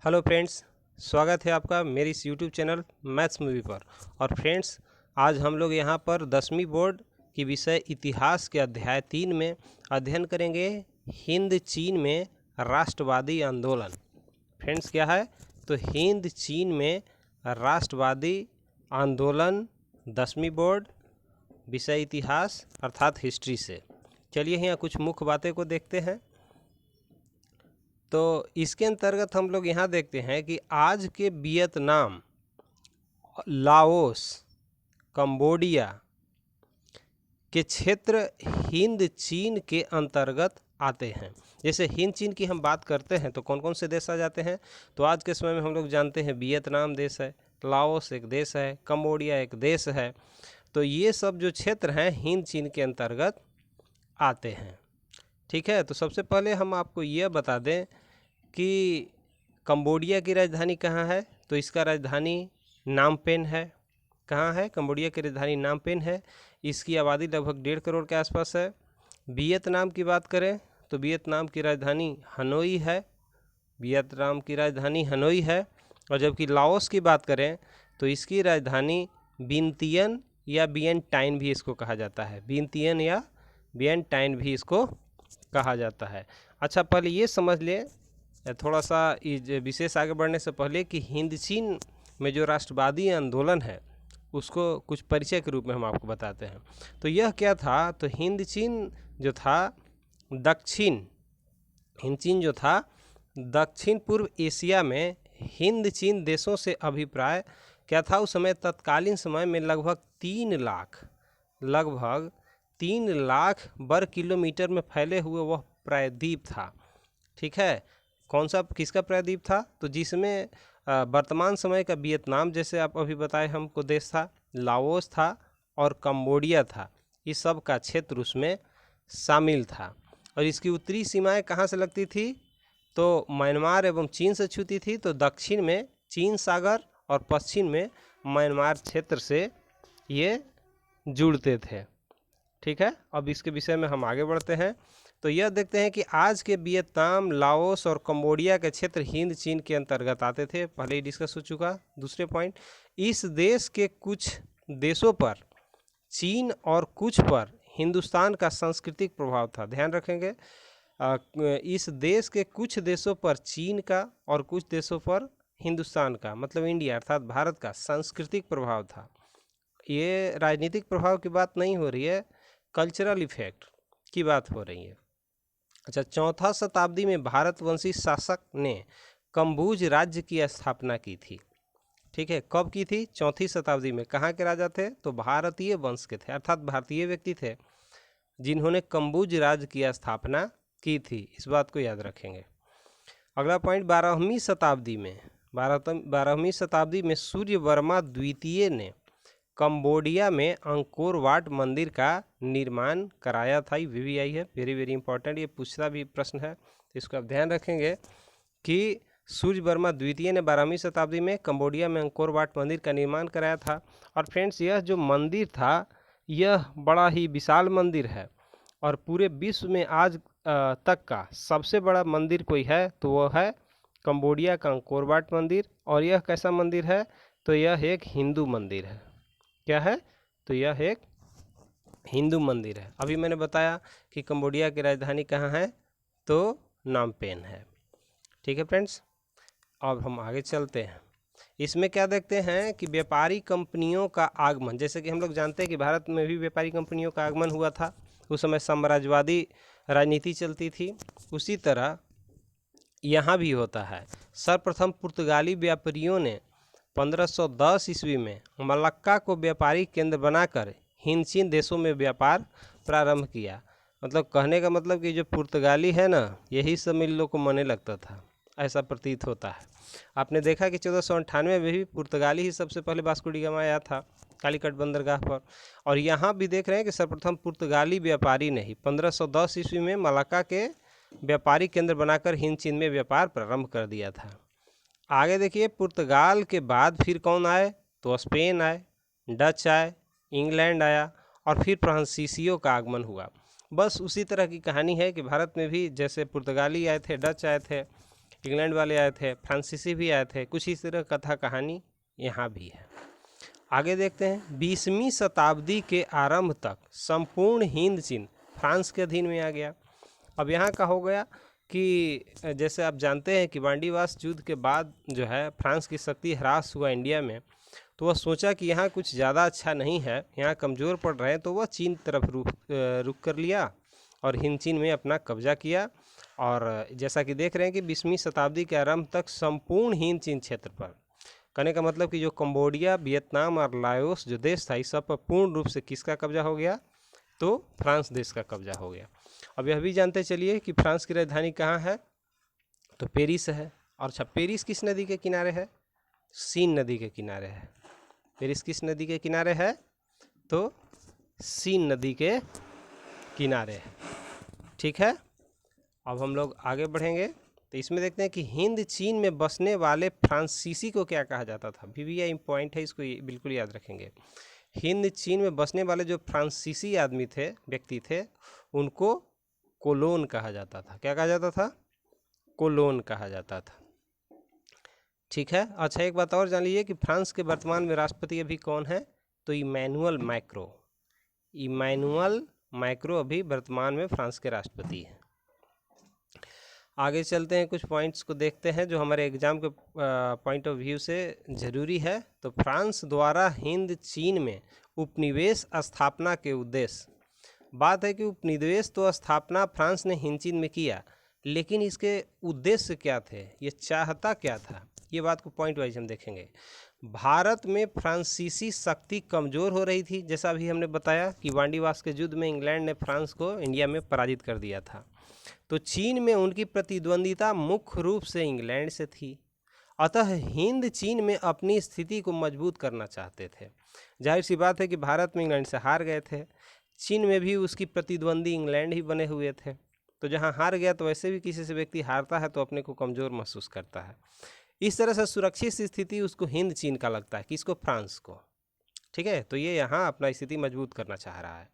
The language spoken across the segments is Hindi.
हेलो फ्रेंड्स, स्वागत है आपका मेरी इस यूट्यूब चैनल मैथ्स मूवी पर। और फ्रेंड्स, आज हम लोग यहाँ पर 10वीं बोर्ड की विषय इतिहास के अध्याय 3 में अध्ययन करेंगे हिंद चीन में राष्ट्रवादी आंदोलन। फ्रेंड्स, क्या है तो हिंद चीन में राष्ट्रवादी आंदोलन 10वीं बोर्ड विषय इतिहास अर्थात हिस्ट्री से। चलिए यहाँ कुछ मुख्य बातें को देखते हैं। तो इसके अंतर्गत हम लोग यहाँ देखते हैं कि आज के वियतनाम, लाओस, कंबोडिया के क्षेत्र हिंद चीन के अंतर्गत आते हैं। जैसे हिंद चीन की हम बात करते हैं तो कौन कौन से देश आ जाते हैं? तो आज के समय में हम लोग जानते हैं वियतनाम देश है, लाओस एक देश है, कंबोडिया एक देश है। तो ये सब जो क्षेत्र हैं हिंद चीन के अंतर्गत आते हैं। ठीक है, तो सबसे पहले हम आपको यह बता दें कि कंबोडिया की राजधानी कहाँ है। तो इसका राजधानी नामपेन है। कहाँ है? कंबोडिया की राजधानी नामपेन है। इसकी आबादी लगभग 1.5 करोड़ के आसपास है। वियतनाम की बात करें तो वियतनाम की राजधानी हनोई है। वियतनाम की राजधानी हनोई है। और जबकि लाओस की बात करें तो इसकी राजधानी वियंतियन या वियंटाइन भी इसको कहा जाता है। वियंतियन या वियंटाइन भी इसको कहा जाता है। अच्छा, पहले ये समझ लें थोड़ा सा इस विशेष आगे बढ़ने से पहले कि हिंद चीन में जो राष्ट्रवादी आंदोलन है उसको कुछ परिचय के रूप में हम आपको बताते हैं। तो यह क्या था? तो हिंद चीन जो था हिंद चीन जो था दक्षिण पूर्व एशिया में हिंद चीन देशों से अभिप्राय क्या था? उस समय तत्कालीन समय में लगभग 3 लाख वर्ग किलोमीटर में फैले हुए वह प्रायद्वीप था। ठीक है, कौन सा किसका प्रायद्वीप था? तो जिसमें वर्तमान समय का वियतनाम, जैसे आप अभी बताए हमको देश था, लाओस था और कंबोडिया था। इस सब का क्षेत्र उसमें शामिल था। और इसकी उत्तरी सीमाएं कहाँ से लगती थी? तो म्यांमार एवं चीन से छूती थी। तो दक्षिण में चीन सागर और पश्चिम में म्यांमार क्षेत्र से ये जुड़ते थे। ठीक है, अब इसके विषय में हम आगे बढ़ते हैं। तो यह देखते हैं कि आज के वियतनाम, लाओस और कंबोडिया के क्षेत्र हिंद चीन के अंतर्गत आते थे। पहले ही डिस्कस हो चुका। दूसरे पॉइंट, इस देश के कुछ देशों पर चीन और कुछ पर हिंदुस्तान का सांस्कृतिक प्रभाव था। ध्यान रखेंगे, इस देश के कुछ देशों पर चीन का और कुछ देशों पर हिंदुस्तान का, मतलब इंडिया अर्थात भारत का सांस्कृतिक प्रभाव था। ये राजनीतिक प्रभाव की बात नहीं हो रही है, कल्चरल इफेक्ट की बात हो रही है। अच्छा, 4वीं शताब्दी में भारतवंशी शासक ने कंबुज राज्य की स्थापना की थी। ठीक है, कब की थी? 4वीं शताब्दी में। कहाँ के राजा थे? तो भारतीय वंश के थे, अर्थात भारतीय व्यक्ति थे जिन्होंने कंबुज राज्य की स्थापना की थी। इस बात को याद रखेंगे। अगला पॉइंट, 12वीं शताब्दी में सूर्यवर्मा द्वितीय ने कंबोडिया में अंकोर वाट मंदिर का निर्माण कराया था। ये भी आई है, वेरी वेरी इंपॉर्टेंट, ये पूछता भी प्रश्न है, तो इसको आप ध्यान रखेंगे कि सूर्यवर्मा द्वितीय ने 12वीं शताब्दी में कंबोडिया में अंकोर वाट मंदिर का निर्माण कराया था। और फ्रेंड्स, यह जो मंदिर था यह बड़ा ही विशाल मंदिर है और पूरे विश्व में आज तक का सबसे बड़ा मंदिर कोई है तो वह है कंबोडिया का अंकोर वाट मंदिर। और यह कैसा मंदिर है? तो यह एक हिंदू मंदिर है। क्या है? तो यह एक हिंदू मंदिर है। अभी मैंने बताया कि कंबोडिया की राजधानी कहाँ है? तो नामपेन है। ठीक है फ्रेंड्स, अब हम आगे चलते हैं। इसमें क्या देखते हैं कि व्यापारी कंपनियों का आगमन, जैसे कि हम लोग जानते हैं कि भारत में भी व्यापारी कंपनियों का आगमन हुआ था। उस समय साम्राज्यवादी राजनीति चलती थी, उसी तरह यहाँ भी होता है। सर्वप्रथम पुर्तगाली व्यापारियों ने 1510 ईस्वी में मलक्का को व्यापारिक केंद्र बनाकर हिंद चीन देशों में व्यापार प्रारंभ किया। मतलब कहने का मतलब कि जो पुर्तगाली है ना, यही सब इन लोग को मने लगता था, ऐसा प्रतीत होता है। आपने देखा कि 1498 में भी पुर्तगाली ही सबसे पहले वास्को डी गामा आया था कालीकट बंदरगाह पर। और यहाँ भी देख रहे हैं कि सर्वप्रथम पुर्तगाली व्यापारी ने ही 1510 ईस्वी में मलक्का के व्यापारिक केंद्र बनाकर हिंद चीन में व्यापार प्रारंभ कर दिया था। आगे देखिए, पुर्तगाल के बाद फिर कौन आए? तो स्पेन आए, डच आए, इंग्लैंड आया और फिर फ्रांसीसियों का आगमन हुआ। बस उसी तरह की कहानी है कि भारत में भी जैसे पुर्तगाली आए थे, डच आए थे, इंग्लैंड वाले आए थे, फ्रांसीसी भी आए थे, कुछ इस तरह कथा कहानी यहाँ भी है। आगे देखते हैं, 20वीं शताब्दी के आरंभ तक संपूर्ण हिंद चीन फ्रांस के अधीन में आ गया। अब यहाँ का हो गया कि जैसे आप जानते हैं कि बांडीवास युद्ध के बाद जो है फ्रांस की शक्ति ह्रास हुआ इंडिया में, तो वह सोचा कि यहाँ कुछ ज़्यादा अच्छा नहीं है, यहाँ कमज़ोर पड़ रहे हैं, तो वह चीन तरफ रुख कर लिया और हिंद चीन में अपना कब्जा किया। और जैसा कि देख रहे हैं कि 20वीं शताब्दी के आरंभ तक संपूर्ण हिंद चीन क्षेत्र पर, कहने का मतलब कि जो कंबोडिया, वियतनाम और लाओस जो देश था, इस सब पर पूर्ण रूप से किसका कब्जा हो गया? तो फ्रांस देश का कब्जा हो गया। अब यह भी जानते चलिए कि फ्रांस की राजधानी कहाँ है? तो पेरिस है। और अच्छा, पेरिस किस नदी के किनारे है? सीन नदी के किनारे है। पेरिस किस नदी के किनारे है? तो सीन नदी के किनारे है। ठीक है, अब हम लोग आगे बढ़ेंगे तो इसमें देखते हैं कि हिंद चीन में बसने वाले फ्रांसीसी को क्या कहा जाता था। भी यह पॉइंट है, इसको बिल्कुल याद रखेंगे। हिंद चीन में बसने वाले जो फ्रांसीसी आदमी थे, व्यक्ति थे, उनको कोलोन कहा जाता था। क्या कहा जाता था? कोलोन कहा जाता था। ठीक है, अच्छा एक बात और जान लीजिए कि फ्रांस के वर्तमान में राष्ट्रपति अभी कौन है? तो इमैनुअल मैक्रो। इमैनुअल मैक्रो अभी वर्तमान में फ्रांस के राष्ट्रपति हैं। आगे चलते हैं, कुछ पॉइंट्स को देखते हैं जो हमारे एग्जाम के पॉइंट ऑफ व्यू से ज़रूरी है। तो फ्रांस द्वारा हिंद चीन में उपनिवेश स्थापना के उद्देश्य, बात है कि उपनिवेश तो स्थापना फ्रांस ने हिंद चीन में किया, लेकिन इसके उद्देश्य क्या थे, ये चाहता क्या था, ये बात को पॉइंट वाइज हम देखेंगे। भारत में फ्रांसीसी शक्ति कमज़ोर हो रही थी, जैसा अभी हमने बताया कि वांडीवास के युद्ध में इंग्लैंड ने फ्रांस को इंडिया में पराजित कर दिया था। तो चीन में उनकी प्रतिद्वंदिता मुख्य रूप से इंग्लैंड से थी, अतः हिंद चीन में अपनी स्थिति को मजबूत करना चाहते थे। जाहिर सी बात है कि भारत में इंग्लैंड से हार गए थे, चीन में भी उसकी प्रतिद्वंदी इंग्लैंड ही बने हुए थे। तो जहाँ हार गया तो वैसे भी किसी से व्यक्ति हारता है तो अपने को कमज़ोर महसूस करता है। इस तरह से सुरक्षित स्थिति उसको हिंद चीन का लगता है, किसको? फ्रांस को। ठीक है, तो ये यहाँ अपना स्थिति मजबूत करना चाह रहा है।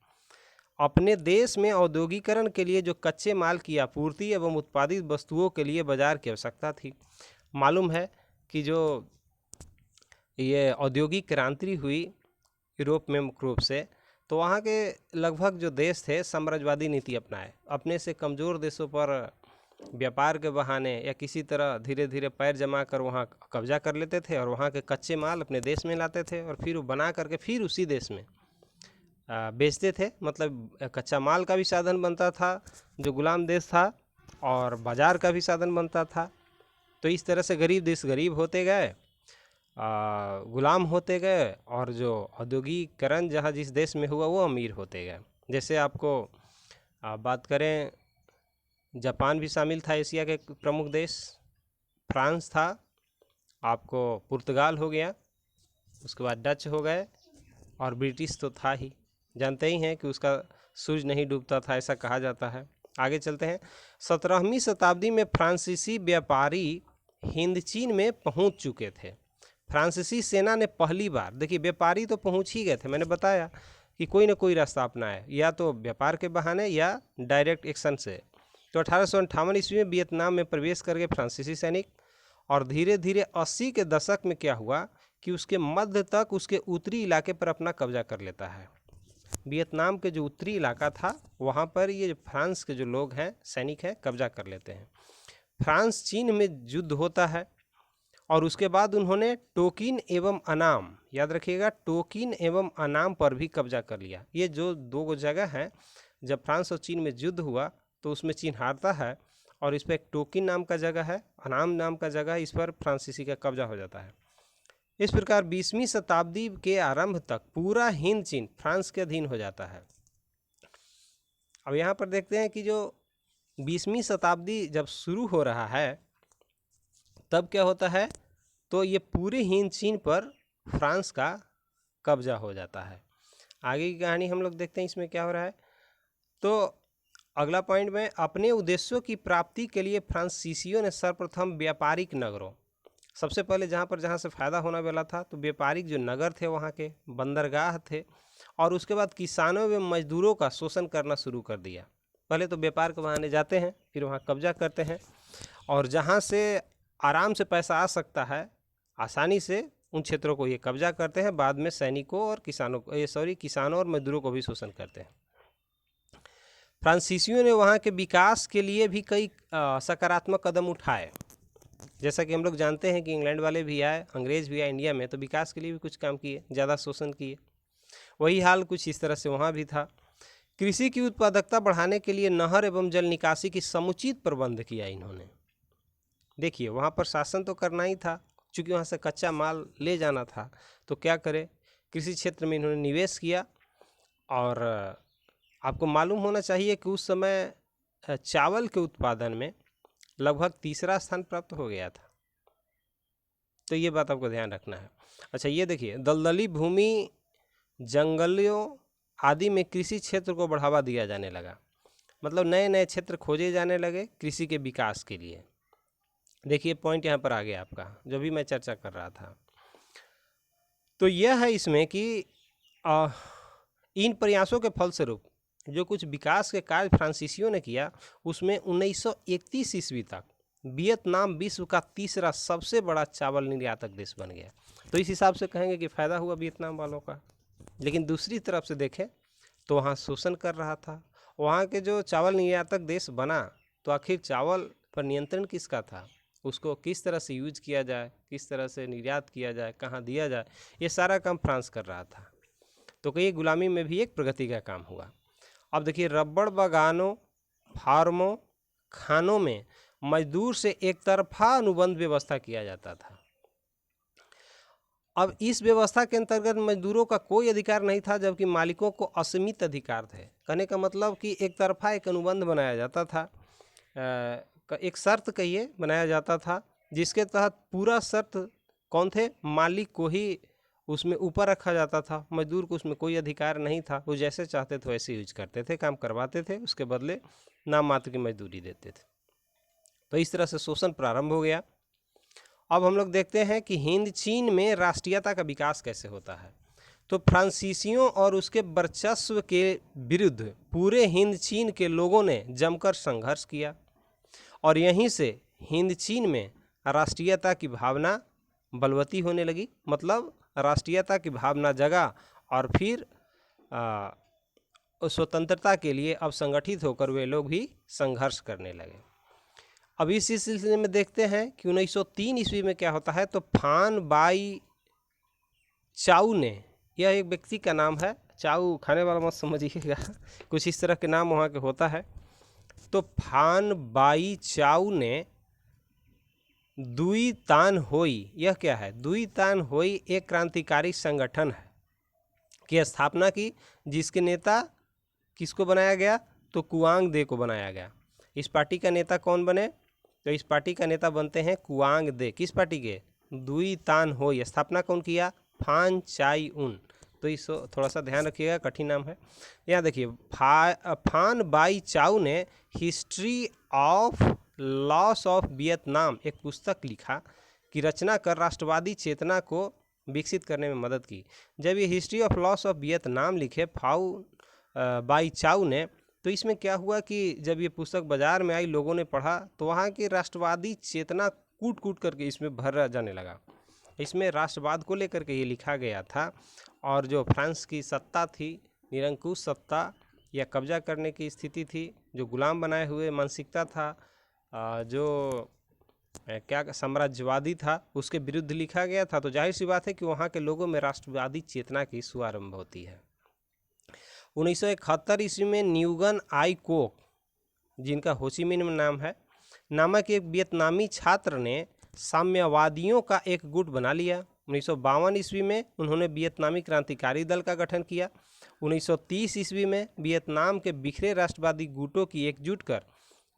अपने देश में औद्योगिकरण के लिए जो कच्चे माल की आपूर्ति एवं उत्पादित वस्तुओं के लिए बाजार की आवश्यकता थी। मालूम है कि जो ये औद्योगिक क्रांति हुई यूरोप में मुख्य रूप से, तो वहाँ के लगभग जो देश थे साम्राज्यवादी नीति अपनाए, अपने से कमज़ोर देशों पर व्यापार के बहाने या किसी तरह धीरे धीरे पैर जमा कर वहाँ कब्जा कर लेते थे और वहाँ के कच्चे माल अपने देश में लाते थे और फिर वो बना करके फिर उसी देश में बेचते थे। मतलब कच्चा माल का भी साधन बनता था जो गुलाम देश था, और बाज़ार का भी साधन बनता था। तो इस तरह से गरीब देश गरीब होते गए, गुलाम होते गए, और जो औद्योगिकरण जहाँ जिस देश में हुआ वो अमीर होते गए। जैसे आपको बात करें, जापान भी शामिल था एशिया के प्रमुख देश, फ्रांस था, आपको पुर्तगाल हो गया, उसके बाद डच हो गए, और ब्रिटिश तो था ही, जानते ही हैं कि उसका सूरज नहीं डूबता था, ऐसा कहा जाता है। आगे चलते हैं, 17वीं शताब्दी में फ्रांसीसी व्यापारी हिंद चीन में पहुंच चुके थे। फ्रांसीसी सेना ने पहली बार, देखिए व्यापारी तो पहुंच ही गए थे, मैंने बताया कि कोई ना कोई रास्ता अपनाए, या तो व्यापार के बहाने या डायरेक्ट एक्शन से। तो 1858 ईस्वी में वियतनाम में प्रवेश कर गए फ्रांसीसी सैनिक, और धीरे धीरे 80 के दशक में क्या हुआ कि उसके मध्य तक उसके उत्तरी इलाके पर अपना कब्जा कर लेता है। वियतनाम के जो उत्तरी इलाका था वहाँ पर ये फ्रांस के जो लोग हैं, सैनिक हैं, कब्जा कर लेते हैं। फ्रांस चीन में युद्ध होता है, और उसके बाद उन्होंने टोकिन एवं अनाम, याद रखिएगा, टोकिन एवं अनाम पर भी कब्जा कर लिया। ये जो दो जगह हैं, जब फ्रांस और चीन में युद्ध हुआ तो उसमें चीन हारता है, और इस पर एक टोकिन नाम का जगह है, अनाम नाम का जगह, इस पर फ्रांसीसी का कब्जा हो जाता है। इस प्रकार 20वीं शताब्दी के आरंभ तक पूरा हिंद चीन फ्रांस के अधीन हो जाता है। अब यहाँ पर देखते हैं कि जो 20वीं शताब्दी जब शुरू हो रहा है तब क्या होता है, तो ये पूरे हिंद चीन पर फ्रांस का कब्जा हो जाता है। आगे की कहानी हम लोग देखते हैं, इसमें क्या हो रहा है। तो अगला पॉइंट में, अपने उद्देश्यों की प्राप्ति के लिए फ्रांसीसियों ने सर्वप्रथम व्यापारिक नगरों, सबसे पहले जहाँ से फ़ायदा होने वाला था, तो व्यापारिक जो नगर थे वहाँ के बंदरगाह थे, और उसके बाद किसानों एवं मजदूरों का शोषण करना शुरू कर दिया। पहले तो व्यापार के बहाने जाते हैं, फिर वहाँ कब्जा करते हैं, और जहाँ से आराम से पैसा आ सकता है आसानी से उन क्षेत्रों को ये कब्जा करते हैं। बाद में सैनिकों और किसानों को किसानों और मजदूरों को भी शोषण करते हैं। फ्रांसीसियों ने वहाँ के विकास के लिए भी कई सकारात्मक कदम उठाए। जैसा कि हम लोग जानते हैं कि इंग्लैंड वाले भी आए, अंग्रेज भी आए इंडिया में, तो विकास के लिए भी कुछ काम किए, ज़्यादा शोषण किए। वही हाल कुछ इस तरह से वहाँ भी था। कृषि की उत्पादकता बढ़ाने के लिए नहर एवं जल निकासी की समुचित प्रबंध किया इन्होंने। देखिए वहाँ पर शासन तो करना ही था, चूँकि वहाँ से कच्चा माल ले जाना था, तो क्या करे, कृषि क्षेत्र में इन्होंने निवेश किया। और आपको मालूम होना चाहिए कि उस समय चावल के उत्पादन में लगभग तीसरा स्थान प्राप्त हो गया था, तो ये बात आपको ध्यान रखना है। अच्छा ये देखिए, दलदली भूमि, जंगलों आदि में कृषि क्षेत्र को बढ़ावा दिया जाने लगा। मतलब नए नए क्षेत्र खोजे जाने लगे कृषि के विकास के लिए। देखिए पॉइंट यहाँ पर आ गया आपका, जो भी मैं चर्चा कर रहा था। तो यह है इसमें कि इन प्रयासों के फलस्वरूप जो कुछ विकास के कार्य फ्रांसीसियों ने किया, उसमें 1931 ईस्वी तक वियतनाम विश्व का तीसरा सबसे बड़ा चावल निर्यातक देश बन गया। तो इस हिसाब से कहेंगे कि फ़ायदा हुआ वियतनाम वालों का। लेकिन दूसरी तरफ से देखें तो वहाँ शोषण कर रहा था। वहाँ के जो चावल निर्यातक देश बना, तो आखिर चावल पर नियंत्रण किसका था, उसको किस तरह से यूज किया जाए, किस तरह से निर्यात किया जाए, कहाँ दिया जाए, ये सारा काम फ्रांस कर रहा था। तो कई गुलामी में भी एक प्रगति का काम हुआ। अब देखिए, रबड़ बागानों, फार्मों, खानों में मजदूर से एक तरफा अनुबंध व्यवस्था किया जाता था। अब इस व्यवस्था के अंतर्गत मजदूरों का कोई अधिकार नहीं था, जबकि मालिकों को असीमित अधिकार थे। कहने का मतलब कि एक तरफा एक अनुबंध बनाया जाता था, एक शर्त कहिए बनाया जाता था, जिसके तहत पूरा शर्त कौन थे, मालिक को ही उसमें ऊपर रखा जाता था। मजदूर को उसमें कोई अधिकार नहीं था, वो जैसे चाहते थे वैसे यूज करते थे, काम करवाते थे, उसके बदले नाम मात्र की मजदूरी देते थे। तो इस तरह से शोषण प्रारंभ हो गया। अब हम लोग देखते हैं कि हिंद चीन में राष्ट्रीयता का विकास कैसे होता है। तो फ्रांसीसियों और उसके वर्चस्व के विरुद्ध पूरे हिंद चीन के लोगों ने जमकर संघर्ष किया, और यहीं से हिंद चीन में राष्ट्रीयता की भावना बलवती होने लगी। मतलब राष्ट्रीयता की भावना जगा, और फिर स्वतंत्रता के लिए अब संगठित होकर वे लोग भी संघर्ष करने लगे। अब इसी सिलसिले में देखते हैं कि 1903 ईस्वी में क्या होता है। तो फान बाई चाउ ने, यह एक व्यक्ति का नाम है, चाउ खाने वाला मत समझिएगा, कुछ इस तरह के नाम वहाँ के होता है। तो फान बाई चाउ ने दुई तान होई, यह क्या है, दुई तान होई एक क्रांतिकारी संगठन है, की स्थापना की, जिसके नेता किसको बनाया गया, तो कुआंग दे को बनाया गया। इस पार्टी का नेता कौन बने, तो इस पार्टी का नेता बनते हैं कुआंग दे। किस पार्टी के, दुई तान होई। स्थापना कौन किया, फान चाई उन। तो इस थोड़ा सा ध्यान रखिएगा, कठिन नाम है। यहाँ देखिए, फान बाई चाउ ने history of loss of Vietnam एक पुस्तक लिखा, की रचना कर राष्ट्रवादी चेतना को विकसित करने में मदद की। जब ये history of loss of Vietnam लिखे बाई चाउ ने, तो इसमें क्या हुआ कि जब ये पुस्तक बाजार में आई, लोगों ने पढ़ा, तो वहाँ की राष्ट्रवादी चेतना कूट कूट करके इसमें भर जाने लगा। इसमें राष्ट्रवाद को लेकर के ये लिखा गया था, और जो फ्रांस की सत्ता थी, निरंकुश सत्ता या कब्जा करने की स्थिति थी, जो गुलाम बनाए हुए मानसिकता था, जो क्या साम्राज्यवादी था, उसके विरुद्ध लिखा गया था। तो जाहिर सी बात है कि वहाँ के लोगों में राष्ट्रवादी चेतना की शुभारंभ होती है। 1971 ईस्वी में न्यूगन आई कोक, जिनका होचिमिन में नाम है, नामक एक वियतनामी छात्र ने साम्यवादियों का एक गुट बना लिया। 1952 ईस्वी में उन्होंने वियतनामी क्रांतिकारी दल का गठन किया। 1930 ईस्वी में वियतनाम के बिखरे राष्ट्रवादी गुटों की एकजुट कर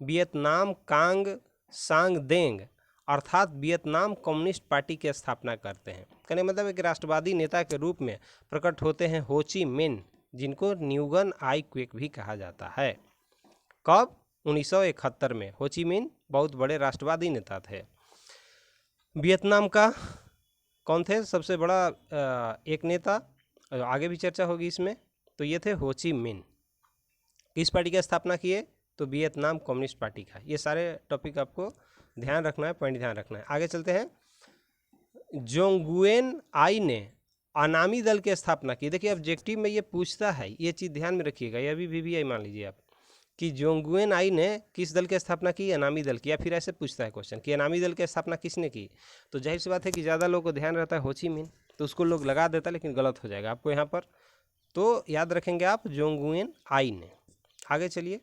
वियतनाम कांग सांग देंग अर्थात वियतनाम कम्युनिस्ट पार्टी की स्थापना करते हैं। कहने मतलब एक राष्ट्रवादी नेता के रूप में प्रकट होते हैं हो ची मिन, जिनको न्यूगन आई क्विक भी कहा जाता है। कब, 1971 में। हो ची मिन बहुत बड़े राष्ट्रवादी नेता थे। वियतनाम का कौन थे सबसे बड़ा एक नेता, आगे भी चर्चा होगी इसमें, तो ये थे हो ची मिन। किस पार्टी की स्थापना किए, तो वियतनाम कम्युनिस्ट पार्टी का। ये सारे टॉपिक आपको ध्यान रखना है, पॉइंट ध्यान रखना है। आगे चलते हैं। जोंगुएन आई ने अनामी दल की स्थापना की। देखिए ऑब्जेक्टिव में ये पूछता है, ये चीज़ ध्यान में रखिएगा, ये अभी VVI मान लीजिए आप कि जोंगुएन आई ने किस दल की स्थापना की, अनामी दल की। या फिर ऐसे पूछता है क्वेश्चन कि अनामी दल की स्थापना किसने की, तो जाहिर सी बात है कि ज़्यादा लोगों को ध्यान रहता है हो ची मिन, तो उसको लोग लगा देता है, लेकिन गलत हो जाएगा आपको यहाँ पर, तो याद रखेंगे आप जोंगुएन आई ने। आगे चलिए,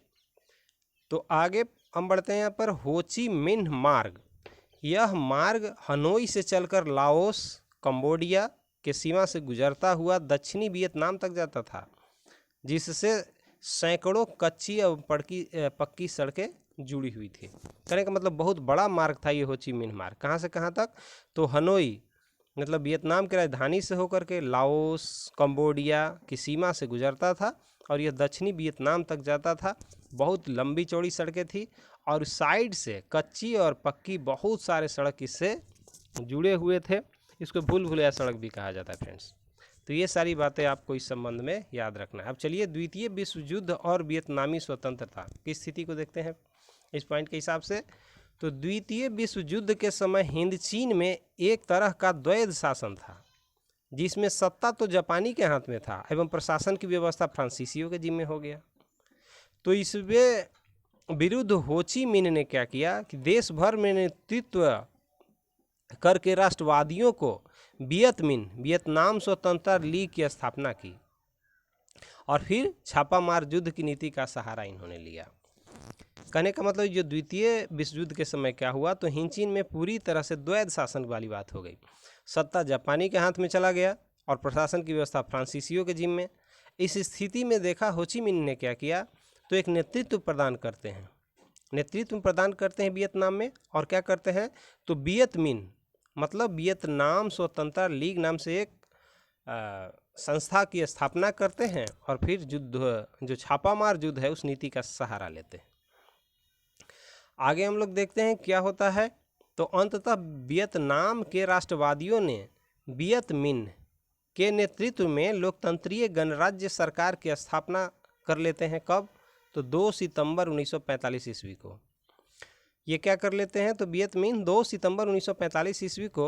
तो आगे हम बढ़ते हैं यहाँ पर। हो ची मिन्ह मार्ग, यह मार्ग हनोई से चलकर लाओस कंबोडिया के सीमा से गुजरता हुआ दक्षिणी वियतनाम तक जाता था, जिससे सैकड़ों कच्ची और पक्की सड़कें जुड़ी हुई थी। कहने का मतलब बहुत बड़ा मार्ग था ये हो ची मिन्ह मार्ग। कहाँ से कहाँ तक, तो हनोई मतलब वियतनाम की राजधानी से होकर के लाओस कंबोडिया की सीमा से गुजरता था और यह दक्षिणी वियतनाम तक जाता था। बहुत लंबी चौड़ी सड़कें थी और साइड से कच्ची और पक्की बहुत सारे सड़क इससे जुड़े हुए थे। इसको भूल भुलैया सड़क भी कहा जाता है फ्रेंड्स। तो ये सारी बातें आपको इस संबंध में याद रखना है। अब चलिए द्वितीय विश्व युद्ध और वियतनामी स्वतंत्रता की स्थिति को देखते हैं इस पॉइंट के हिसाब से। तो द्वितीय विश्व युद्ध के समय हिंद चीन में एक तरह का द्वैध शासन था, जिसमें सत्ता तो जापानी के हाथ में था एवं प्रशासन की व्यवस्था फ्रांसीसियों के जिम्मे हो गया। तो इसमें विरुद्ध हो ची मिन्ह ने क्या किया कि देश भर में नेतृत्व करके राष्ट्रवादियों को वियतनाम स्वतंत्रता लीग की स्थापना की और फिर छापामार युद्ध की नीति का सहारा इन्होंने लिया। कहने का मतलब जो द्वितीय विश्व युद्ध के समय क्या हुआ, तो हिंद चीन में पूरी तरह से द्वैध शासन वाली बात हो गई। सत्ता जापानी के हाथ में चला गया और प्रशासन की व्यवस्था फ्रांसीसियों के जिम्मे। इस स्थिति में देखा हो ची मिन्ह ने क्या किया, तो एक नेतृत्व प्रदान करते हैं वियतनाम में। और क्या करते हैं, तो वियत मिन्ह मतलब वियतनाम स्वतंत्रता लीग नाम से एक संस्था की स्थापना करते हैं और फिर युद्ध जो छापामार युद्ध है उस नीति का सहारा लेते हैं। आगे हम लोग देखते हैं क्या होता है। तो अंततः वियतनाम के राष्ट्रवादियों ने वियत मिन्ह के नेतृत्व में लोकतंत्रीय गणराज्य सरकार की स्थापना कर लेते हैं। कब, तो 2 सितंबर 1945 ईस्वी को ये क्या कर लेते हैं, तो वियत मिन्ह 2 सितंबर 1945 ईस्वी को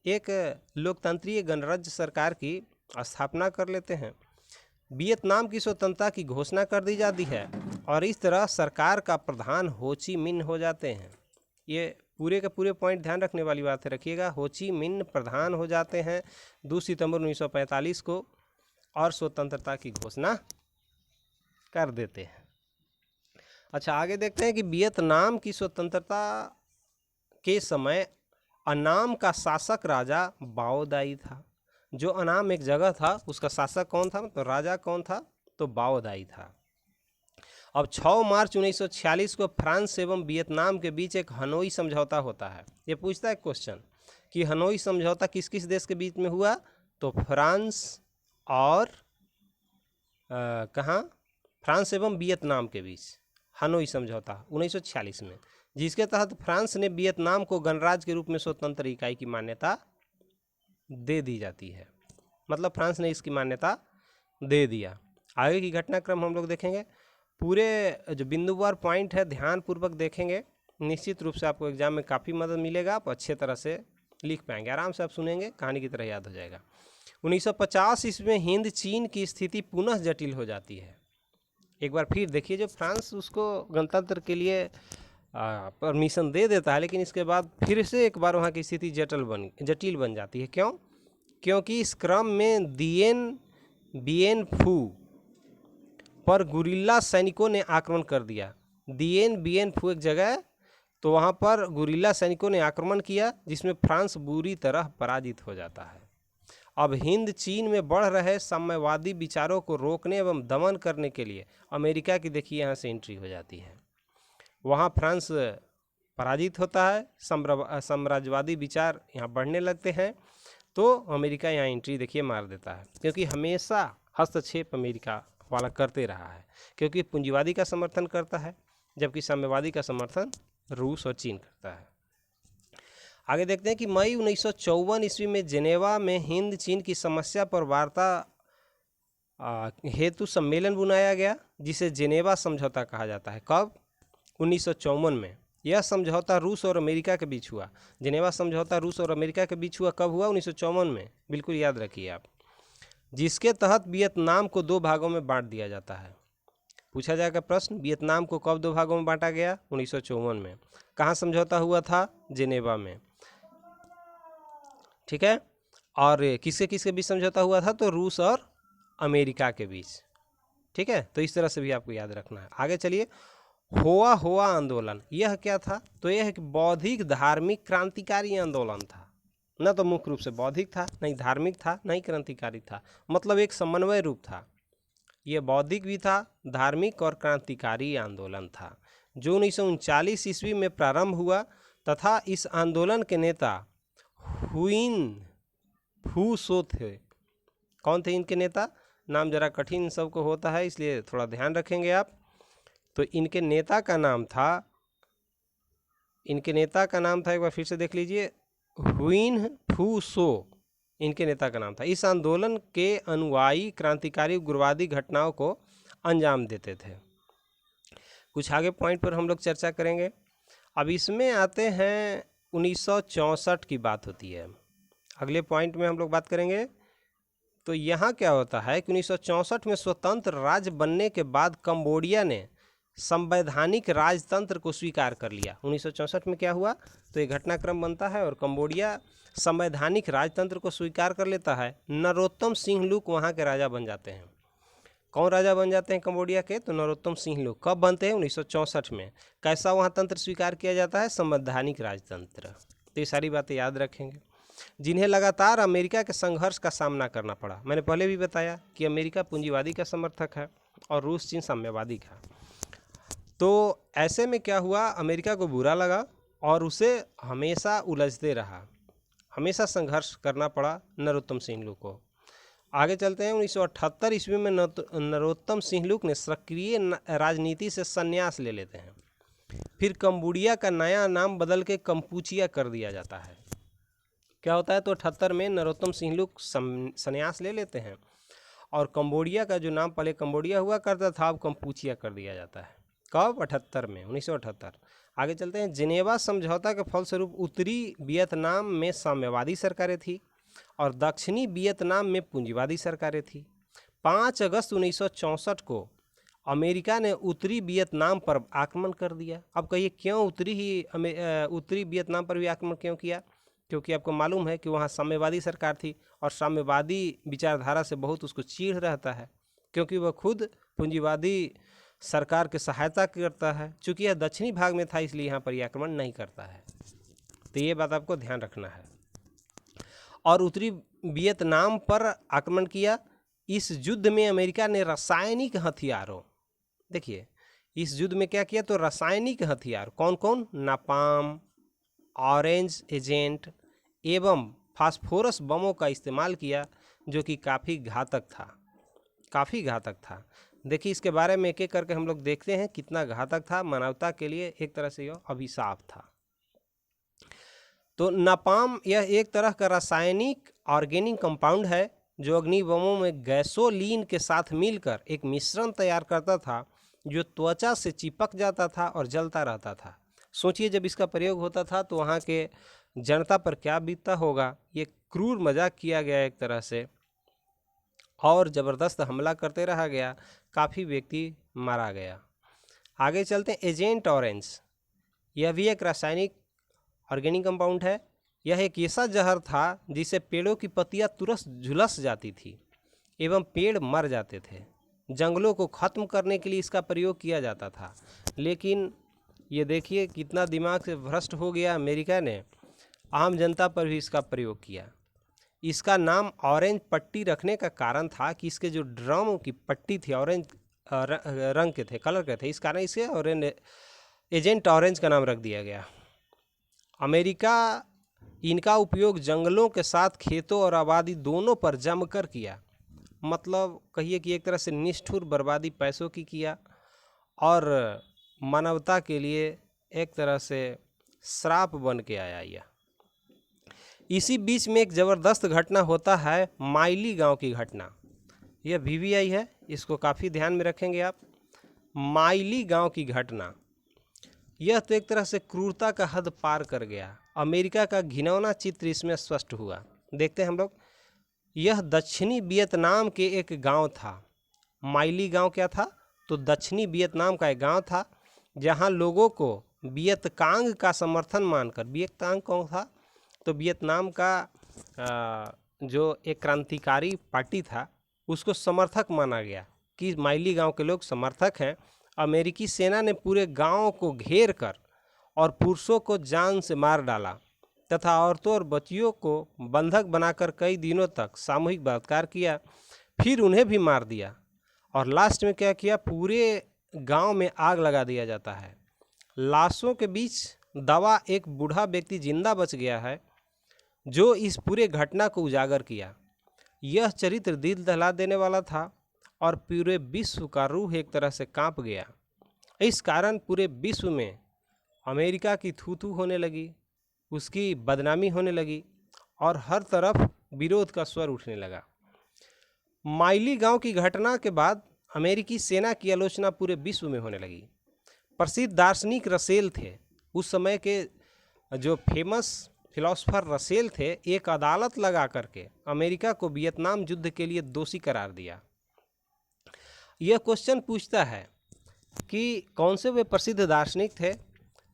एक लोकतंत्रीय गणराज्य सरकार की स्थापना कर लेते हैं। वियतनाम की स्वतंत्रता की घोषणा कर दी जाती है और इस तरह सरकार का प्रधान हो ची मिन्ह हो जाते हैं। ये पूरे के पूरे पॉइंट ध्यान रखने वाली बात है, रखिएगा। हो ची मिन्ह प्रधान हो जाते हैं 2 सितंबर 1945 को और स्वतंत्रता की घोषणा कर देते हैं। अच्छा, आगे देखते हैं कि वियतनाम की स्वतंत्रता के समय अनाम का शासक राजा बाओ दाई था। जो अनाम एक जगह था उसका शासक कौन था, तो राजा कौन था, तो बाओ दाई था। अब 6 मार्च 1946 को फ्रांस एवं वियतनाम के बीच एक हनोई समझौता होता है। ये पूछता है क्वेश्चन कि हनोई समझौता किस किस देश के बीच में हुआ, तो फ्रांस और कहाँ, फ्रांस एवं वियतनाम के बीच हनोई समझौता 1946 में, जिसके तहत फ्रांस ने वियतनाम को गणराज्य के रूप में स्वतंत्र इकाई की मान्यता दे दी जाती है। मतलब फ्रांस ने इसकी मान्यता दे दिया। आगे की घटनाक्रम हम लोग देखेंगे। पूरे जो बिंदुवार पॉइंट है ध्यानपूर्वक देखेंगे, निश्चित रूप से आपको एग्जाम में काफ़ी मदद मिलेगा। आप अच्छे तरह से लिख पाएंगे, आराम से आप सुनेंगे, कहानी की तरह याद हो जाएगा। 1950 ईस्वी में हिंद चीन की स्थिति पुनः जटिल हो जाती है। एक बार फिर देखिए, जो फ्रांस उसको गणतंत्र के लिए परमिशन दे देता है, लेकिन इसके बाद फिर से एक बार वहाँ की स्थिति जटिल बन जाती है। क्यों? क्योंकि इस क्रम में बियन फू पर गुरिल्ला सैनिकों ने आक्रमण कर दिया। बियन फू एक जगह है, तो वहाँ पर गुरिल्ला सैनिकों ने आक्रमण किया, जिसमें फ्रांस बुरी तरह पराजित हो जाता है। अब हिंद चीन में बढ़ रहे साम्यवादी विचारों को रोकने एवं दमन करने के लिए अमेरिका की देखिए यहाँ से एंट्री हो जाती है। वहाँ फ्रांस पराजित होता है, साम्राज्यवादी विचार यहाँ बढ़ने लगते हैं, तो अमेरिका यहाँ एंट्री देखिए मार देता है। क्योंकि हमेशा हस्तक्षेप अमेरिका वाला करते रहा है, क्योंकि पूंजीवादी का समर्थन करता है, जबकि साम्यवादी का समर्थन रूस और चीन करता है। आगे देखते हैं कि मई 1954 ईस्वी में जेनेवा में हिंद चीन की समस्या पर वार्ता हेतु सम्मेलन बुलाया गया, जिसे जेनेवा समझौता कहा जाता है। कब? 1954 में। यह समझौता रूस और अमेरिका के बीच हुआ। जिनेवा समझौता रूस और अमेरिका के बीच हुआ कब हुआ? 1954 में, बिल्कुल याद रखिए आप। जिसके तहत वियतनाम को 2 भागों में बांट दिया जाता है। पूछा जाएगा प्रश्न, वियतनाम को कब 2 भागों में बांटा गया? 1954 में। कहाँ समझौता हुआ था? जिनेवा में, ठीक है। और किसके किसके बीच समझौता हुआ था? तो रूस और अमेरिका के बीच, ठीक है। तो इस तरह से भी आपको याद रखना है। आगे चलिए, होआ आंदोलन, यह क्या था? तो यह एक बौद्धिक धार्मिक क्रांतिकारी आंदोलन था। न तो मुख्य रूप से बौद्धिक था, नहीं धार्मिक था, नहीं क्रांतिकारी था, मतलब एक समन्वय रूप था। यह बौद्धिक भी था, धार्मिक और क्रांतिकारी आंदोलन था, जो 1939 ईस्वी में प्रारंभ हुआ तथा इस आंदोलन के नेता हुइन फू सो थे। कौन थे इनके नेता? नाम जरा कठिन सबको होता है, इसलिए थोड़ा ध्यान रखेंगे आप। तो इनके नेता का नाम था, एक बार फिर से देख लीजिए, हुइन फू सो इनके नेता का नाम था। इस आंदोलन के अनुयायी क्रांतिकारी उग्रवादी घटनाओं को अंजाम देते थे। कुछ आगे पॉइंट पर हम लोग चर्चा करेंगे। अब इसमें आते हैं 1964 की बात होती है, अगले पॉइंट में हम लोग बात करेंगे। तो यहाँ क्या होता है कि 1964 में स्वतंत्र राज्य बनने के बाद कंबोडिया ने संवैधानिक राजतंत्र को स्वीकार कर लिया। 1964 में क्या हुआ? तो ये घटनाक्रम बनता है और कंबोडिया संवैधानिक राजतंत्र को स्वीकार कर लेता है। नरोत्तम सिंह लुक वहाँ के राजा बन जाते हैं। कौन राजा बन जाते हैं कंबोडिया के? तो नरोत्तम सिंह लुक। कब बनते हैं? 1964 में। कैसा वहाँ तंत्र स्वीकार किया जाता है? संवैधानिक राजतंत्र। तो ये सारी बातें याद रखेंगे, जिन्हें लगातार अमेरिका के संघर्ष का सामना करना पड़ा। मैंने पहले भी बताया कि अमेरिका पूंजीवादी का समर्थक है और रूस चीन साम्यवादी का। तो ऐसे में क्या हुआ, अमेरिका को बुरा लगा और उसे हमेशा उलझते रहा, हमेशा संघर्ष करना पड़ा नरोत्तम सिंह लुक को। आगे चलते हैं। 1978 ईस्वी में नरोत्तम सिंह लुक ने सक्रिय राजनीति से संन्यास ले लेते हैं। फिर कंबोडिया का नया नाम बदल के कंपूचिया कर दिया जाता है। क्या होता है? तो 78 में नरोत्तम सिंह लुक संन्यास ले लेते हैं और कंबोडिया का जो नाम पहले कंबोडिया हुआ करता था अब कंपूचिया कर दिया जाता है। कब? 78 में, 1978। आगे चलते हैं। जिनेवा समझौता के फलस्वरूप उत्तरी वियतनाम में साम्यवादी सरकारें थी और दक्षिणी वियतनाम में पूंजीवादी सरकारें थी। 5 अगस्त 1964 को अमेरिका ने उत्तरी वियतनाम पर आक्रमण कर दिया। अब कहिए क्यों उत्तरी वियतनाम पर भी आक्रमण क्यों किया? क्योंकि आपको मालूम है कि वहाँ साम्यवादी सरकार थी और साम्यवादी विचारधारा से बहुत उसको चीड़ रहता है, क्योंकि वह खुद पूंजीवादी सरकार की सहायता करता है। चूँकि यह दक्षिणी भाग में था इसलिए यहाँ पर आक्रमण नहीं करता है। तो ये बात आपको ध्यान रखना है। और उत्तरी वियतनाम पर आक्रमण किया। इस युद्ध में अमेरिका ने रासायनिक हथियारों, देखिए इस युद्ध में क्या किया? तो रासायनिक हथियार कौन कौन? नापाम, ऑरेंज एजेंट एवं फास्फोरस बमों का इस्तेमाल किया, जो कि काफ़ी घातक था। देखिए इसके बारे में एक एक करके हम लोग देखते हैं कितना घातक था। मानवता के लिए एक तरह से यह अभिशाप था। तो नापाम यह एक तरह का रासायनिक ऑर्गेनिक कंपाउंड है जो अग्नि बमों में गैसोलीन के साथ मिलकर एक मिश्रण तैयार करता था, जो त्वचा से चिपक जाता था और जलता रहता था। सोचिए जब इसका प्रयोग होता था तो वहाँ के जनता पर क्या बीतता होगा। ये क्रूर मजाक किया गया एक तरह से और ज़बरदस्त हमला करते रहा गया, काफ़ी व्यक्ति मारा गया। आगे चलते हैं। एजेंट ऑरेंज, यह भी एक रासायनिक ऑर्गेनिक कंपाउंड है। यह एक ऐसा जहर था जिससे पेड़ों की पत्तियां तुरंत झुलस जाती थी एवं पेड़ मर जाते थे। जंगलों को ख़त्म करने के लिए इसका प्रयोग किया जाता था, लेकिन ये देखिए कितना दिमाग से भ्रष्ट हो गया अमेरिका ने, आम जनता पर भी इसका प्रयोग किया। इसका नाम ऑरेंज पट्टी रखने का कारण था कि इसके जो ड्रम की पट्टी थी ऑरेंज रंग के थे, कलर के थे, इस कारण इसे ऑरेंज एजेंट ऑरेंज का नाम रख दिया गया। अमेरिका इनका उपयोग जंगलों के साथ खेतों और आबादी दोनों पर जमकर किया, मतलब कहिए कि एक तरह से निष्ठुर बर्बादी पैसों की किया और मानवता के लिए एक तरह से श्राप बन के आया यह। इसी बीच में एक ज़बरदस्त घटना होता है, माइली गांव की घटना। यह VVI है, इसको काफ़ी ध्यान में रखेंगे आप। माइली गांव की घटना, यह तो एक तरह से क्रूरता का हद पार कर गया। अमेरिका का घिनौना चित्र इसमें स्पष्ट हुआ। देखते हैं हम लोग। यह दक्षिणी वियतनाम के एक गांव था। माइली गांव क्या था? तो दक्षिणी वियतनाम का एक गांव था जहां लोगों को वियतकांग का समर्थन मानकर, वियतकांग कौन था? तो वियतनाम का जो एक क्रांतिकारी पार्टी था उसको समर्थक माना गया कि माइली गांव के लोग समर्थक हैं। अमेरिकी सेना ने पूरे गांव को घेर कर और पुरुषों को जान से मार डाला तथा औरतों और बच्चियों को बंधक बनाकर कई दिनों तक सामूहिक बलात्कार किया, फिर उन्हें भी मार दिया और लास्ट में क्या किया? पूरे गांव में आग लगा दिया जाता है। लाशों के बीच दबा एक बूढ़ा व्यक्ति जिंदा बच गया है जो इस पूरे घटना को उजागर किया। यह चरित्र दिल दहला देने वाला था और पूरे विश्व का रूह एक तरह से कांप गया। इस कारण पूरे विश्व में अमेरिका की थू थू होने लगी, उसकी बदनामी होने लगी और हर तरफ विरोध का स्वर उठने लगा। माइली गांव की घटना के बाद अमेरिकी सेना की आलोचना पूरे विश्व में होने लगी। प्रसिद्ध दार्शनिक रसेल थे, उस समय के जो फेमस फिलोसोफर रसेल थे, एक अदालत लगा करके अमेरिका को वियतनाम युद्ध के लिए दोषी करार दिया। यह क्वेश्चन पूछता है कि कौन से वे प्रसिद्ध दार्शनिक थे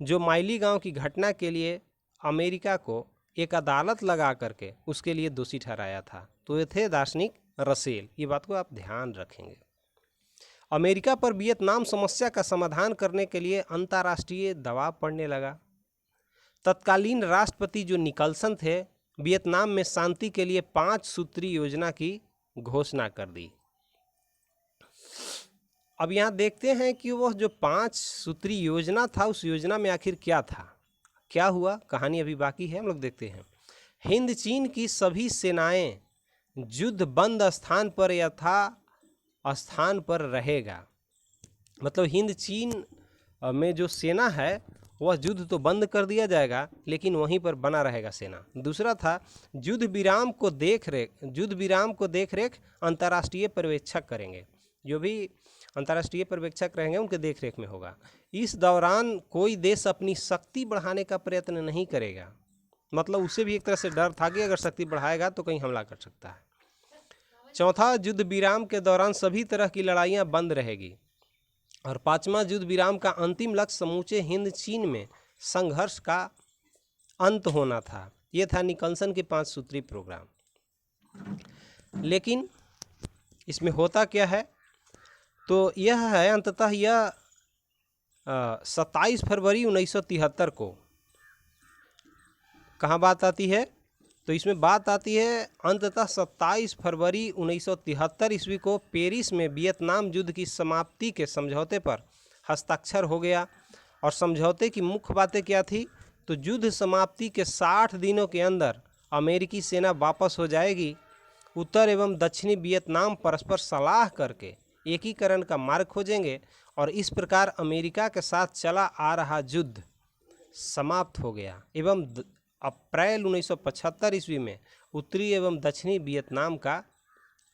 जो माइली गांव की घटना के लिए अमेरिका को एक अदालत लगा करके उसके लिए दोषी ठहराया था? तो ये थे दार्शनिक रसेल। ये बात को आप ध्यान रखेंगे। अमेरिका पर वियतनाम समस्या का समाधान करने के लिए अंतर्राष्ट्रीय दबाव पड़ने लगा। तत्कालीन राष्ट्रपति जो निकल्सन थे, वियतनाम में शांति के लिए 5 सूत्री योजना की घोषणा कर दी। अब यहाँ देखते हैं कि वह जो 5 सूत्री योजना था, उस योजना में आखिर क्या था, क्या हुआ, कहानी अभी बाकी है, हम लोग देखते हैं। हिंद चीन की सभी सेनाएं युद्ध बंद स्थान पर यथा स्थान पर रहेगा। मतलब हिंद चीन में जो सेना है वह युद्ध तो बंद कर दिया जाएगा लेकिन वहीं पर बना रहेगा सेना। दूसरा था युद्ध विराम को देख रेख अंतर्राष्ट्रीय पर्यवेक्षक करेंगे। जो भी अंतर्राष्ट्रीय पर्यवेक्षक रहेंगे उनके देख रेख में होगा। इस दौरान कोई देश अपनी शक्ति बढ़ाने का प्रयत्न नहीं करेगा। मतलब उसे भी एक तरह से डर था कि अगर शक्ति बढ़ाएगा तो कहीं हमला कर सकता है। चौथा, युद्ध विराम के दौरान सभी तरह की लड़ाइयाँ बंद रहेगी। और 5वां, युद्ध विराम का अंतिम लक्ष्य समूचे हिंद चीन में संघर्ष का अंत होना था। यह था निकल्सन के 5 सूत्री प्रोग्राम। लेकिन इसमें होता क्या है? तो यह है अंततः यह 27 फरवरी 1973 को कहाँ बात आती है? तो इसमें बात आती है अंततः 27 फरवरी 1973 ईस्वी को पेरिस में वियतनाम युद्ध की समाप्ति के समझौते पर हस्ताक्षर हो गया। और समझौते की मुख्य बातें क्या थी? तो युद्ध समाप्ति के 60 दिनों के अंदर अमेरिकी सेना वापस हो जाएगी। उत्तर एवं दक्षिणी वियतनाम परस्पर सलाह करके एकीकरण का मार्ग खोजेंगे और इस प्रकार अमेरिका के साथ चला आ रहा युद्ध समाप्त हो गया एवं अप्रैल 1975 ईस्वी में उत्तरी एवं दक्षिणी वियतनाम का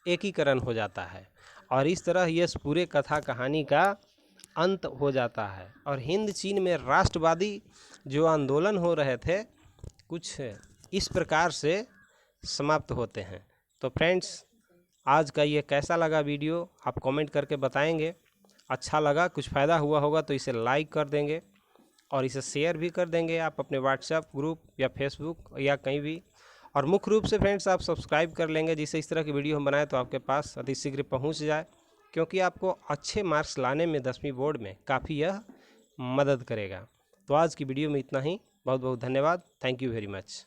एकीकरण हो जाता है। और इस तरह यह पूरे कथा कहानी का अंत हो जाता है। और हिंद चीन में राष्ट्रवादी जो आंदोलन हो रहे थे कुछ इस प्रकार से समाप्त होते हैं। तो फ्रेंड्स, आज का ये कैसा लगा वीडियो आप कमेंट करके बताएंगे। अच्छा लगा, कुछ फ़ायदा हुआ होगा तो इसे लाइक कर देंगे और इसे शेयर भी कर देंगे आप अपने व्हाट्सएप ग्रुप या फेसबुक या कहीं भी। और मुख्य रूप से फ्रेंड्स आप सब्सक्राइब कर लेंगे जिससे इस तरह की वीडियो हम बनाएं तो आपके पास अतिशीघ्र पहुंच जाए, क्योंकि आपको अच्छे मार्क्स लाने में 10वीं बोर्ड में काफ़ी यह मदद करेगा। तो आज की वीडियो में इतना ही। बहुत बहुत धन्यवाद। Thank you very much.